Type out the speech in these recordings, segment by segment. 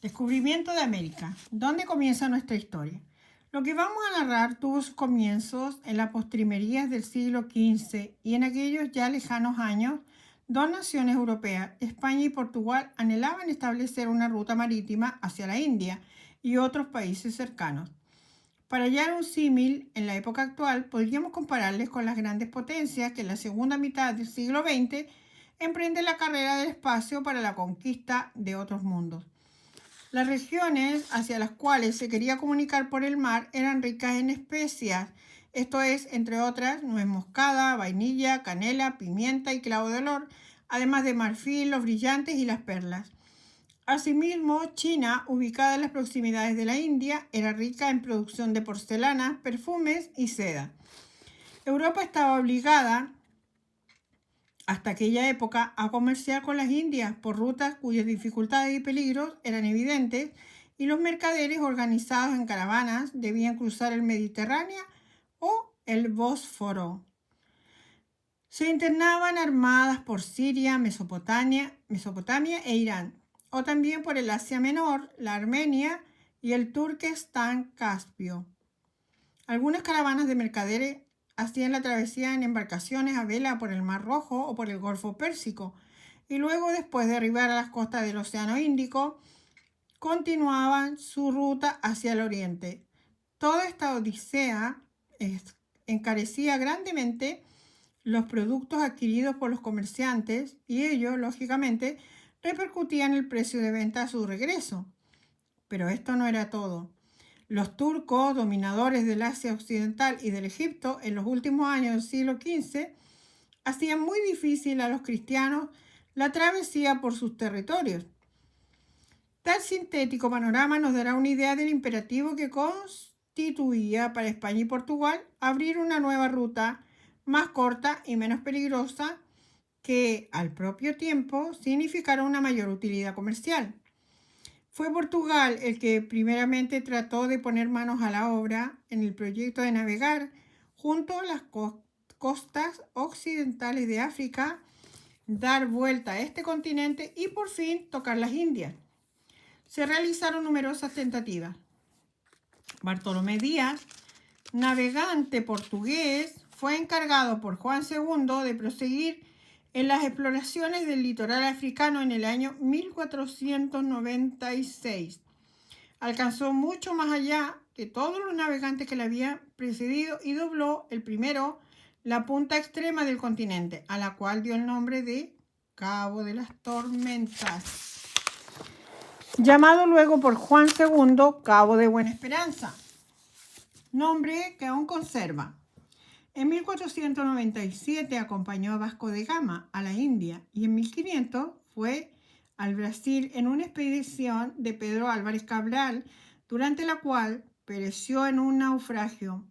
Descubrimiento de América. ¿Dónde comienza nuestra historia? Lo que vamos a narrar tuvo sus comienzos en las postrimerías del siglo XV y en aquellos ya lejanos años, dos naciones europeas, España y Portugal, anhelaban establecer una ruta marítima hacia la India y otros países cercanos. Para hallar un símil en la época actual, podríamos compararles con las grandes potencias que en la segunda mitad del siglo XX emprenden la carrera del espacio para la conquista de otros mundos. Las regiones hacia las cuales se quería comunicar por el mar eran ricas en especias, esto es, entre otras, nuez moscada, vainilla, canela, pimienta y clavo de olor, además de marfil, los brillantes y las perlas. Asimismo, China, ubicada en las proximidades de la India, era rica en producción de porcelanas, perfumes y seda. Europa estaba obligada hasta aquella época a comerciar con las Indias por rutas cuyas dificultades y peligros eran evidentes, y los mercaderes organizados en caravanas debían cruzar el Mediterráneo o el Bósforo. Se internaban armadas por Siria, Mesopotamia e Irán, o también por el Asia Menor, la Armenia y el Turquestán Caspio. Algunas caravanas de mercaderes hacían la travesía en embarcaciones a vela por el Mar Rojo o por el Golfo Pérsico, y luego, después de arribar a las costas del Océano Índico, continuaban su ruta hacia el oriente. Toda esta odisea encarecía grandemente los productos adquiridos por los comerciantes y ello, lógicamente, repercutía en el precio de venta a su regreso. Pero esto no era todo. Los turcos, dominadores del Asia Occidental y del Egipto en los últimos años del siglo XV, hacían muy difícil a los cristianos la travesía por sus territorios. Tal sintético panorama nos dará una idea del imperativo que constituía para España y Portugal abrir una nueva ruta más corta y menos peligrosa que, al propio tiempo, significara una mayor utilidad comercial. Fue Portugal el que primeramente trató de poner manos a la obra en el proyecto de navegar junto a las costas occidentales de África, dar vuelta a este continente y por fin tocar las Indias. Se realizaron numerosas tentativas. Bartolomé Díaz, navegante portugués, fue encargado por Juan II de proseguir en las exploraciones del litoral africano en el año 1496. Alcanzó mucho más allá que todos los navegantes que le habían precedido y dobló el primero la punta extrema del continente, a la cual dio el nombre de Cabo de las Tormentas, llamado luego por Juan II Cabo de Buena Esperanza, nombre que aún conserva. En 1497 acompañó a Vasco de Gama a la India y en 1500 fue al Brasil en una expedición de Pedro Álvarez Cabral, durante la cual pereció en un naufragio.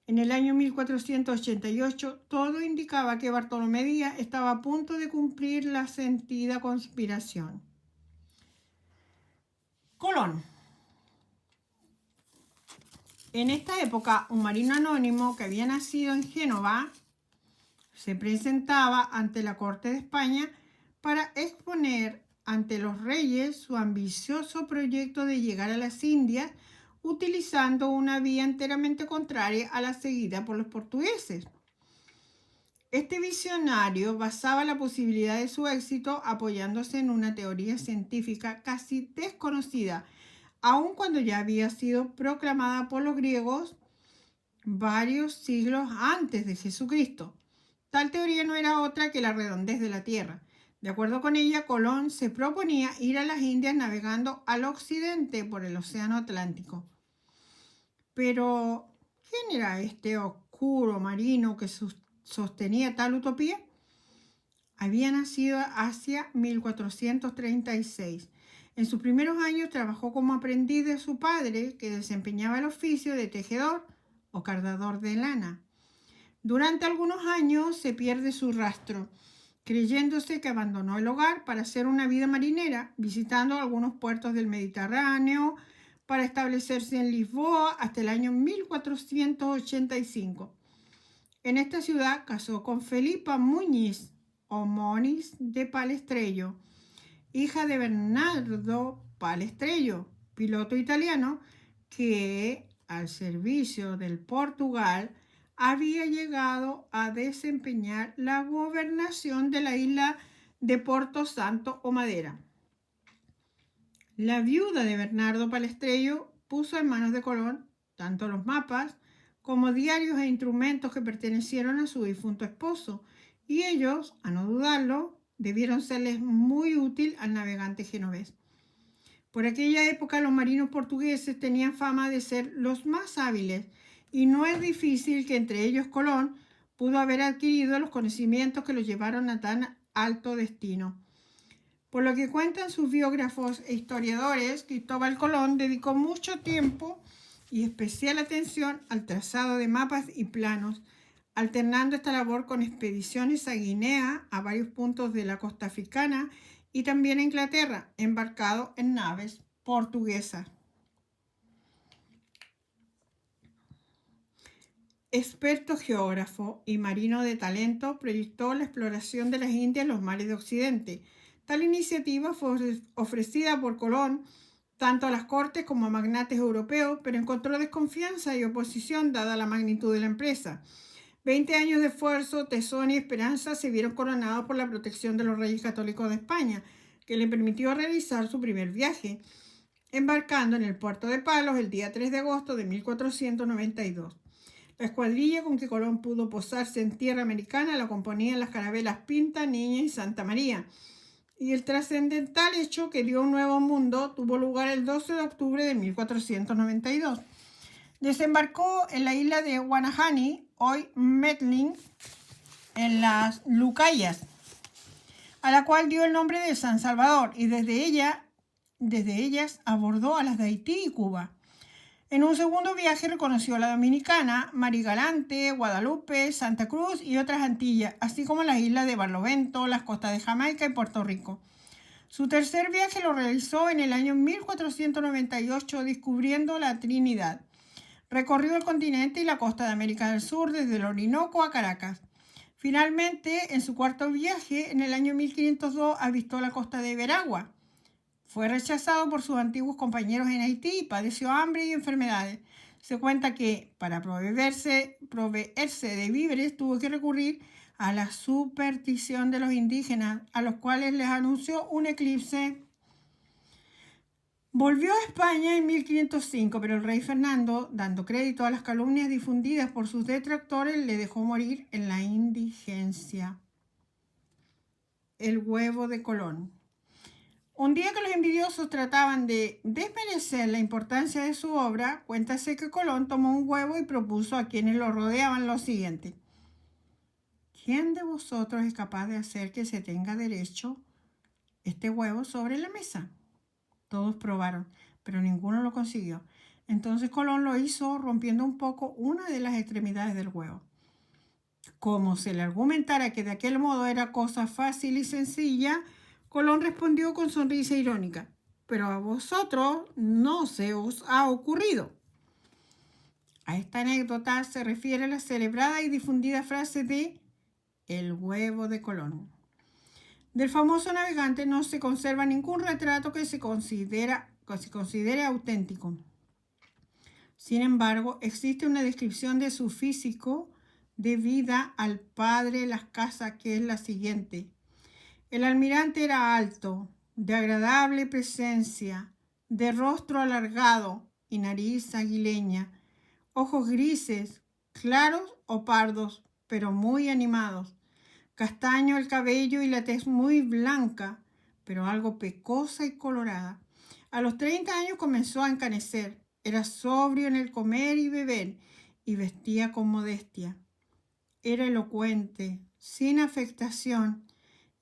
En el año 1488 todo indicaba que Bartolomé Díaz estaba a punto de cumplir la sentida conspiración. Colón. En esta época, un marino anónimo que había nacido en Génova se presentaba ante la corte de España para exponer ante los reyes su ambicioso proyecto de llegar a las Indias utilizando una vía enteramente contraria a la seguida por los portugueses. Este visionario basaba la posibilidad de su éxito apoyándose en una teoría científica casi desconocida, aun cuando ya había sido proclamada por los griegos varios siglos antes de Jesucristo. Tal teoría no era otra que la redondez de la Tierra. De acuerdo con ella, Colón se proponía ir a las Indias navegando al occidente por el Océano Atlántico. Pero, ¿quién era este oscuro marino que sostenía tal utopía? Había nacido hacia 1436. En sus primeros años trabajó como aprendiz de su padre, que desempeñaba el oficio de tejedor o cardador de lana. Durante algunos años se pierde su rastro, creyéndose que abandonó el hogar para hacer una vida marinera, visitando algunos puertos del Mediterráneo para establecerse en Lisboa hasta el año 1485. En esta ciudad casó con Felipa Muñiz o Moniz de Palestrello, hija de Bernardo Palestrello, piloto italiano que al servicio del Portugal había llegado a desempeñar la gobernación de la isla de Porto Santo o Madeira. La viuda de Bernardo Palestrello puso en manos de Colón tanto los mapas como diarios e instrumentos que pertenecieron a su difunto esposo, y ellos, a no dudarlo, debieron serles muy útil al navegante genovés. Por aquella época los marinos portugueses tenían fama de ser los más hábiles, y no es difícil que entre ellos Colón pudo haber adquirido los conocimientos que lo llevaron a tan alto destino. Por lo que cuentan sus biógrafos e historiadores, Cristóbal Colón dedicó mucho tiempo y especial atención al trazado de mapas y planos, alternando esta labor con expediciones a Guinea, a varios puntos de la costa africana y también a Inglaterra, embarcado en naves portuguesas. Experto geógrafo y marino de talento, proyectó la exploración de las Indias en los mares de Occidente. Tal iniciativa fue ofrecida por Colón tanto a las cortes como a magnates europeos, pero encontró desconfianza y oposición dada la magnitud de la empresa. 20 años de esfuerzo, tesón y esperanza se vieron coronados por la protección de los reyes católicos de España, que le permitió realizar su primer viaje, embarcando en el puerto de Palos el día 3 de agosto de 1492. La escuadrilla con que Colón pudo posarse en tierra americana la componían las carabelas Pinta, Niña y Santa María, y el trascendental hecho que dio un nuevo mundo tuvo lugar el 12 de octubre de 1492. Desembarcó en la isla de Guanahani, hoy Metling, en las Lucayas, a la cual dio el nombre de San Salvador, y desde ellas abordó a las de Haití y Cuba. En un segundo viaje reconoció a la Dominicana, Marigalante, Guadalupe, Santa Cruz y otras Antillas, así como las islas de Barlovento, las costas de Jamaica y Puerto Rico. Su tercer viaje lo realizó en el año 1498, descubriendo la Trinidad. Recorrió el continente y la costa de América del Sur desde el Orinoco a Caracas. Finalmente, en su cuarto viaje, en el año 1502, avistó la costa de Veragua. Fue rechazado por sus antiguos compañeros en Haití, padeció hambre y enfermedades. Se cuenta que para proveerse de víveres tuvo que recurrir a la superstición de los indígenas, a los cuales les anunció un eclipse. Volvió a España en 1505, pero el rey Fernando, dando crédito a las calumnias difundidas por sus detractores, le dejó morir en la indigencia. El huevo de Colón. Un día que los envidiosos trataban de desmerecer la importancia de su obra, cuéntase que Colón tomó un huevo y propuso a quienes lo rodeaban lo siguiente: ¿quién de vosotros es capaz de hacer que se tenga derecho este huevo sobre la mesa? Todos probaron, pero ninguno lo consiguió. Entonces Colón lo hizo rompiendo un poco una de las extremidades del huevo. Como se le argumentara que de aquel modo era cosa fácil y sencilla, Colón respondió con sonrisa irónica: pero a vosotros no se os ha ocurrido. A esta anécdota se refiere la celebrada y difundida frase de el huevo de Colón. Del famoso navegante no se conserva ningún retrato que se considere auténtico. Sin embargo, existe una descripción de su físico de vida al padre Las Casas, que es la siguiente: el almirante era alto, de agradable presencia, de rostro alargado y nariz aguileña, ojos grises, claros o pardos, pero muy animados, castaño el cabello y la tez muy blanca, pero algo pecosa y colorada. A los 30 años comenzó a encanecer, era sobrio en el comer y beber y vestía con modestia. Era elocuente, sin afectación,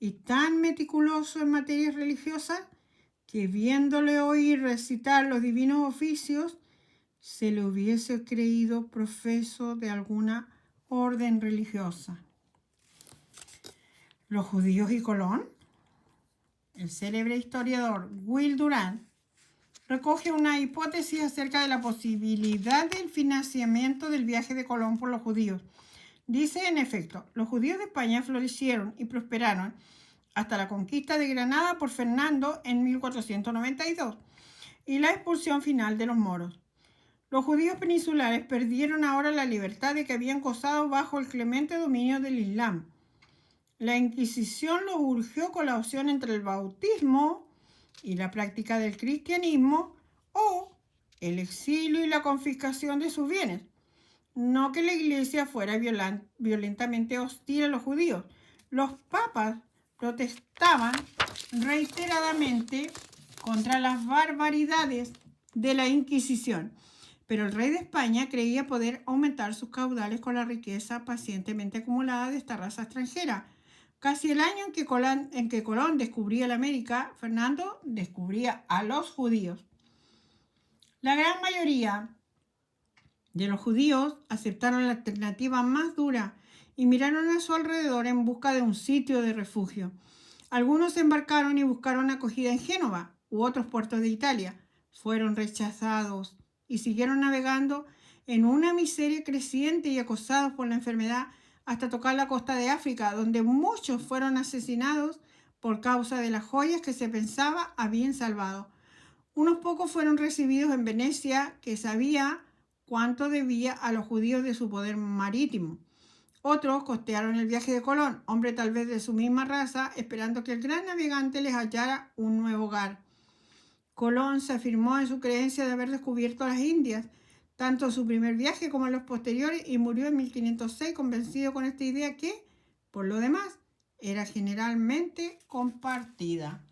y tan meticuloso en materias religiosas que viéndole oír recitar los divinos oficios, se le hubiese creído profeso de alguna orden religiosa. Los judíos y Colón. El célebre historiador Will Durant recoge una hipótesis acerca de la posibilidad del financiamiento del viaje de Colón por los judíos. Dice, en efecto, los judíos de España florecieron y prosperaron hasta la conquista de Granada por Fernando en 1492. y la expulsión final de los moros. Los judíos peninsulares perdieron ahora la libertad de que habían gozado bajo el clemente dominio del Islam. La Inquisición los urgió con la opción entre el bautismo y la práctica del cristianismo o el exilio y la confiscación de sus bienes. No que la Iglesia fuera violentamente hostil a los judíos. Los papas protestaban reiteradamente contra las barbaridades de la Inquisición, pero el rey de España creía poder aumentar sus caudales con la riqueza pacientemente acumulada de esta raza extranjera. Casi el año en que Colón descubría la América, Fernando descubría a los judíos. La gran mayoría de los judíos aceptaron la alternativa más dura y miraron a su alrededor en busca de un sitio de refugio. Algunos se embarcaron y buscaron acogida en Génova u otros puertos de Italia. Fueron rechazados y siguieron navegando en una miseria creciente y acosados por la enfermedad hasta tocar la costa de África, donde muchos fueron asesinados por causa de las joyas que se pensaba habían salvado. Unos pocos fueron recibidos en Venecia, que sabía cuánto debía a los judíos de su poder marítimo. Otros costearon el viaje de Colón, hombre tal vez de su misma raza, esperando que el gran navegante les hallara un nuevo hogar. Colón se afirmó en su creencia de haber descubierto las Indias, tanto en su primer viaje como en los posteriores, y murió en 1506 convencido con esta idea que, por lo demás, era generalmente compartida.